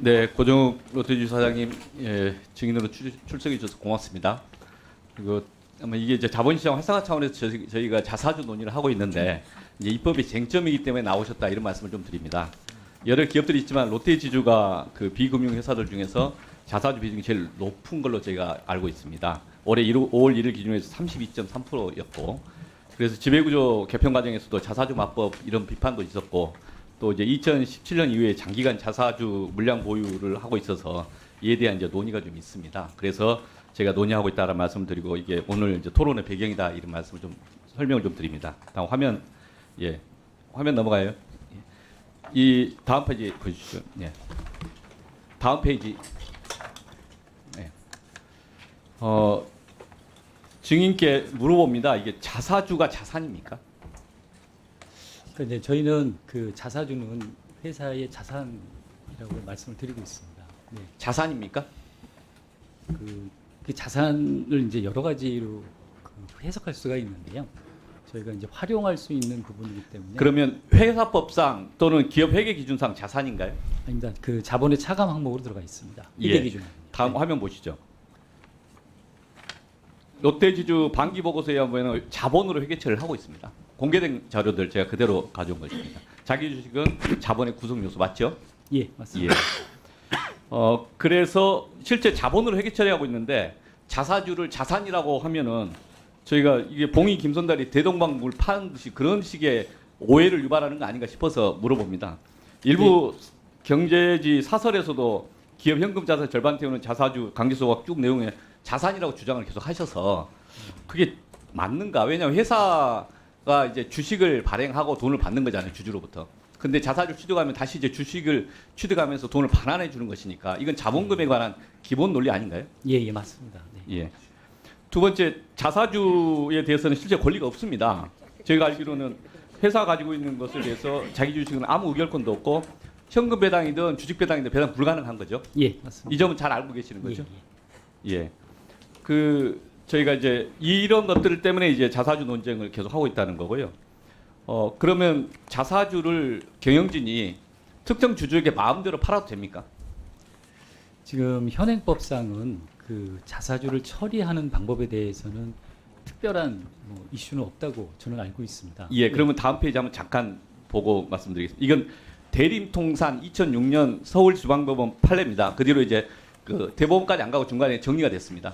네, 고정욱 롯데주주 사장님 증인으로 출석해 주셔서 고맙습니다. 그리고 아마 이게 이제 자본시장 활성화 차원에서 저희가 자사주 논의를 하고 있는데 이제 입법이 쟁점이기 때문에 나오셨다 이런 말씀을 좀 드립니다. 여러 기업들이 있지만 롯데지주가 그 비금융 회사들 중에서 자사주 비중이 제일 높은 걸로 제가 알고 있습니다. 올해 5월 1일 기준에서 32.3%였고, 그래서 지배구조 개편 과정에서도 자사주 맞법 이런 비판도 있었고, 또 이제 2017년 이후에 장기간 자사주 물량 보유를 하고 있어서 이에 대한 이제 논의가 좀 있습니다. 그래서 제가 논의하고 있다는 말씀드리고, 이게 오늘 이제 토론의 배경이다 이런 말씀을 좀 설명을 좀 드립니다. 다음 화면, 화면 넘어가요. 이 다음 페이지 보여주시죠. 다음 페이지. 증인께 물어봅니다. 이게 자사주가 자산입니까? 그러니까 이제 저희는 그 자사주는 회사의 자산이라고 말씀을 드리고 있습니다. 네. 자산입니까? 그 자산을 이제 여러 가지로 그 해석할 수가 있는데요. 저희가 이제 활용할 수 있는 부분이기 때문에. 그러면 회사법상 또는 기업 회계 기준상 자산인가요? 아닙니다. 그 자본의 차감 항목으로 들어가 있습니다. 예. 회계 기준. 다음 화면 보시죠. 롯데지주 반기 보고서에 보면 자본으로 회계처리를 하고 있습니다. 공개된 자료들 제가 그대로 가져온 것입니다. 자기 주식은 자본의 구성 요소 맞죠? 예, 맞습니다. 그래서 실제 자본으로 회계 처리하고 있는데 자사주를 자산이라고 하면은 저희가 이게 봉이 김선달이 대동방구를 파는 듯이 그런 식의 오해를 유발하는 거 아닌가 싶어서 물어봅니다. 일부 경제지 사설에서도 기업 현금 자산 절반 태우는 자사주 강제소각 쭉 내용에 자산이라고 주장을 계속 하셔서 그게 맞는가? 왜냐하면 회사가 이제 주식을 발행하고 돈을 받는 거잖아요, 주주로부터. 근데 자사주 취득하면 다시 이제 주식을 취득하면서 돈을 반환해 주는 것이니까 이건 자본금에 관한 기본 논리 아닌가요? 예, 맞습니다. 네. 예. 두 번째, 자사주에 대해서는 실제 권리가 없습니다. 저희가 알기로는 회사 가지고 있는 것에 대해서 자기 주식은 아무 의결권도 없고 현금 배당이든 주식 배당이든 배당 불가능한 거죠. 예, 맞습니다. 이 점은 잘 알고 계시는 거죠. 예, 예. 저희가 이제 이런 것들 때문에 이제 자사주 논쟁을 계속 하고 있다는 거고요. 그러면 자사주를 경영진이 특정 주주에게 마음대로 팔아도 됩니까? 지금 현행법상은 그 자사주를 처리하는 방법에 대해서는 특별한 뭐 이슈는 없다고 저는 알고 있습니다. 예, 그러면 다음 페이지 한번 잠깐 보고 말씀드리겠습니다. 이건 대림통산 2006년 서울지방법원 판례입니다. 그 뒤로 이제 그 대법원까지 안 가고 중간에 정리가 됐습니다.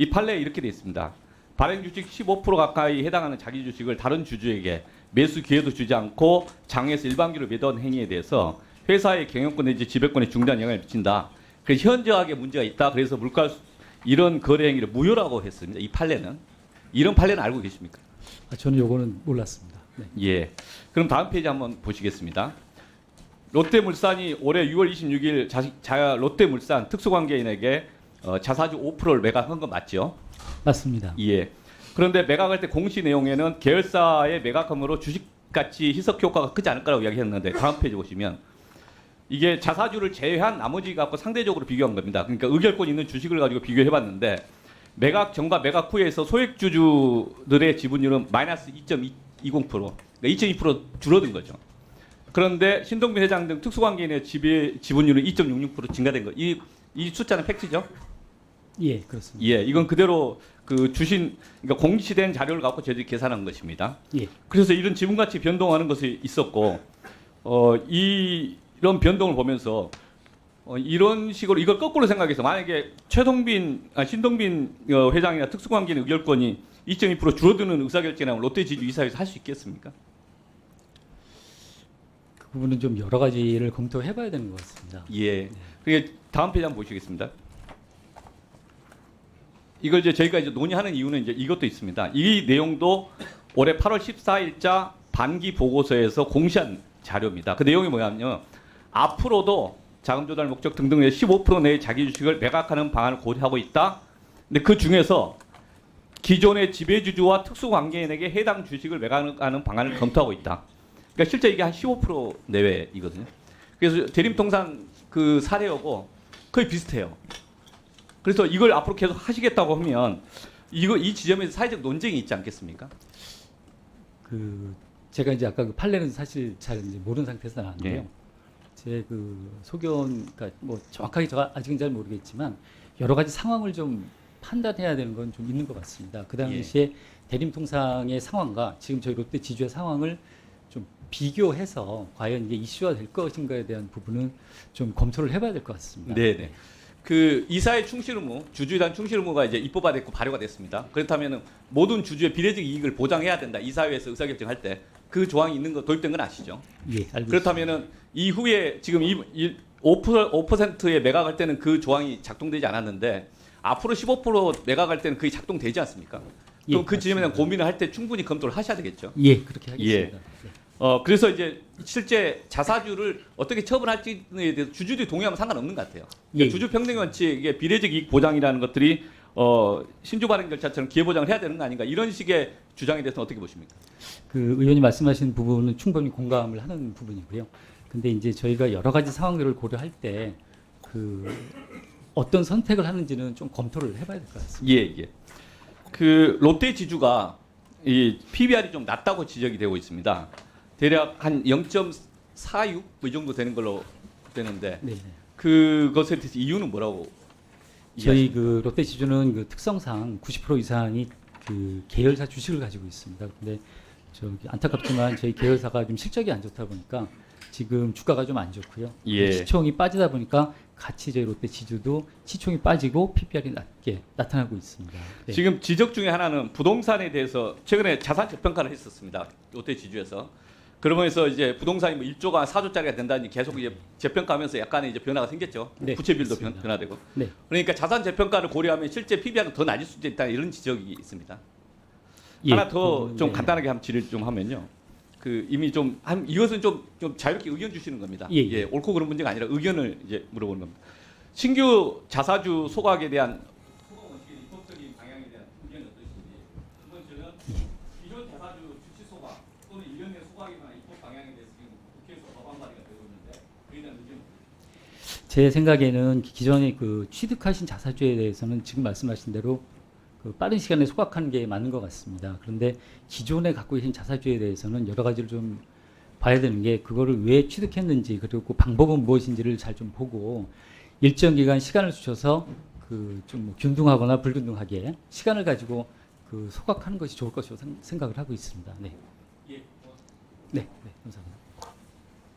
이 판례에 이렇게 되어 있습니다. 발행 주식 15% 가까이 해당하는 자기 주식을 다른 주주에게 매수 기회도 주지 않고 장에서 일반기로 매도한 행위에 대해서 회사의 경영권 내지 지배권에 중대한 영향을 미친다. 그래서 현저하게 문제가 있다. 그래서 물가 이런 거래 행위를 무효라고 했습니다. 이 판례는. 이런 판례는 알고 계십니까? 저는 요거는 몰랐습니다. 네. 예. 그럼 다음 페이지 한번 보시겠습니다. 롯데물산이 올해 6월 26일 롯데물산 특수관계인에게 자사주 5%를 매각한 건 맞죠? 맞습니다. 예. 그런데 매각할 때 공시 내용에는 계열사의 매각함으로 주식가치 희석 효과가 크지 않을 거라고 이야기했는데 다음 페이지 보시면 이게 자사주를 제외한 나머지 갖고 상대적으로 비교한 겁니다. 그러니까 의결권 있는 주식을 가지고 비교해봤는데 매각 전과 매각 후에서 소액주주들의 지분율은 마이너스 2.20%, 그러니까 2.2% 줄어든 거죠. 그런데 신동빈 회장 등 특수관계인의 지분율은 2.66% 증가된 거. 이 숫자는 팩트죠? 예, 그렇습니다. 예, 이건 그대로 그 그러니까 공시된 자료를 갖고 저희들이 계산한 것입니다. 예. 그래서 이런 지분 가치 변동하는 것이 있었고, 이런 변동을 보면서 이런 식으로 이걸 거꾸로 생각해서 만약에 신동빈 회장이나 특수관계인 의결권이 2.2% 줄어드는 의사결정을 롯데지주 이사회에서 할 수 있겠습니까? 그 부분은 좀 여러 가지를 검토해봐야 되는 것 같습니다. 예. 그게 다음 페이지 한번 보시겠습니다. 이걸 이제 저희가 이제 논의하는 이유는 이제 이것도 있습니다. 이 내용도 올해 8월 14일자 반기 보고서에서 공시한 자료입니다. 그 내용이 뭐냐면요. 앞으로도 자금 조달 목적 등등 의 15% 내의 자기 주식을 매각하는 방안을 고려하고 있다. 근데 그 중에서 기존의 지배주주와 특수관계인에게 해당 주식을 매각하는 방안을 검토하고 있다. 그러니까 실제 이게 한 15% 내외이거든요. 그래서 대림통산 그 사례하고 거의 비슷해요. 그래서 이걸 앞으로 계속 하시겠다고 하면 이 지점에서 사회적 논쟁이 있지 않겠습니까? 제가 이제 아까 그 판례는 사실 잘 이제 모르는 상태에서 나왔는데요. 예. 제 그 소견, 그러니까 뭐 정확하게 제가 아직은 잘 모르겠지만 여러 가지 상황을 좀 판단해야 되는 건 좀 있는 것 같습니다. 그 당시에 대림통상의 상황과 지금 저희 롯데 지주의 상황을 좀 비교해서 과연 이게 이슈화 될 것인가에 대한 부분은 좀 검토를 해봐야 될 것 같습니다. 네네. 그 이사의 충실 의무, 주주에 대한 충실 의무가 이제 입법화 됐고 발효가 됐습니다. 그렇다면은 모든 주주의 비례적 이익을 보장해야 된다. 이사회에서 의사결정할 때 그 조항이 있는 거 도입된 건 아시죠? 예, 알고 있습니다. 그렇다면은 이후에 지금 5%에 매각할 때는 그 조항이 작동되지 않았는데 앞으로 15% 매각할 때는 그게 작동되지 않습니까? 예, 그럼 그 지점에 대한 맞습니다. 고민을 할 때 충분히 검토를 하셔야 되겠죠. 예, 그렇게 하겠습니다. 네. 그래서 이제 실제 자사주를 어떻게 처분할지에 대해서 주주들이 동의하면 상관없는 것 같아요. 그러니까 예. 주주 평등 원칙의 비례적 이익 보장이라는 것들이 신주 발행 절차처럼 기회 보장을 해야 되는 거 아닌가 이런 식의 주장에 대해서는 어떻게 보십니까? 그 의원님 말씀하신 부분은 충분히 공감을 하는 부분이고요. 근데 이제 저희가 여러 가지 상황들을 고려할 때 그 어떤 선택을 하는지는 좀 검토를 해봐야 될 것 같습니다. 예, 예. 그 롯데 지주가 이 PBR이 좀 낮다고 지적이 되고 있습니다. 대략 한 0.46 이 정도 되는 걸로 되는데 네. 그것에 대해서 이유는 뭐라고? 저희 그 롯데 지주는 그 특성상 90% 이상이 그 계열사 주식을 가지고 있습니다. 근데 저기 안타깝지만 저희 계열사가 좀 실적이 안 좋다 보니까 지금 주가가 좀 안 좋고요. 예. 시총이 빠지다 보니까 같이 저희 롯데 지주도 시총이 빠지고 PBR이 낮게 나타나고 있습니다. 네. 지금 지적 중에 하나는 부동산에 대해서 최근에 자산 재평가를 했었습니다. 롯데 지주에서. 그러면서 이제 부동산이 뭐 1조가 4조짜리가 된다니 계속 이제 재평가하면서 약간의 이제 변화가 생겼죠. 네, 부채비율도 맞습니다. 변화되고. 네. 그러니까 자산 재평가를 고려하면 실제 PBR은 더 낮을 수도 있다 이런 지적이 있습니다. 예, 하나 더 좀 네. 간단하게 한번 질의를 좀 하면요. 그 이미 좀 이것은 좀 자유롭게 의견 주시는 겁니다. 예. 옳고 그른 문제가 아니라 의견을 이제 물어보는 겁니다. 신규 자사주 소각에 대한 소각 원칙의 입법적인 방향에 대한 의견이 어떠신지. 두 번째는 기존 자사주 주치 소각 또는 1년 내 소각에 관한 입법 방향에 대해서 지금 국회에서 법안 발의가 되고 있는데 그에 대한 의견. 제 생각에는 기존에 그 취득하신 자사주에 대해서는 지금 말씀하신 대로 그 빠른 시간에 소각하는 게 맞는 것 같습니다. 그런데 기존에 갖고 계신 자사주에 대해서는 여러 가지를 좀 봐야 되는 게 그거를 왜 취득했는지 그리고 그 방법은 무엇인지를 잘 좀 보고 일정 기간 시간을 주셔서 그 좀 뭐 균등하거나 불균등하게 시간을 가지고 그 소각하는 것이 좋을 것이라고 생각을 하고 있습니다. 네. 예. 네, 감사합니다.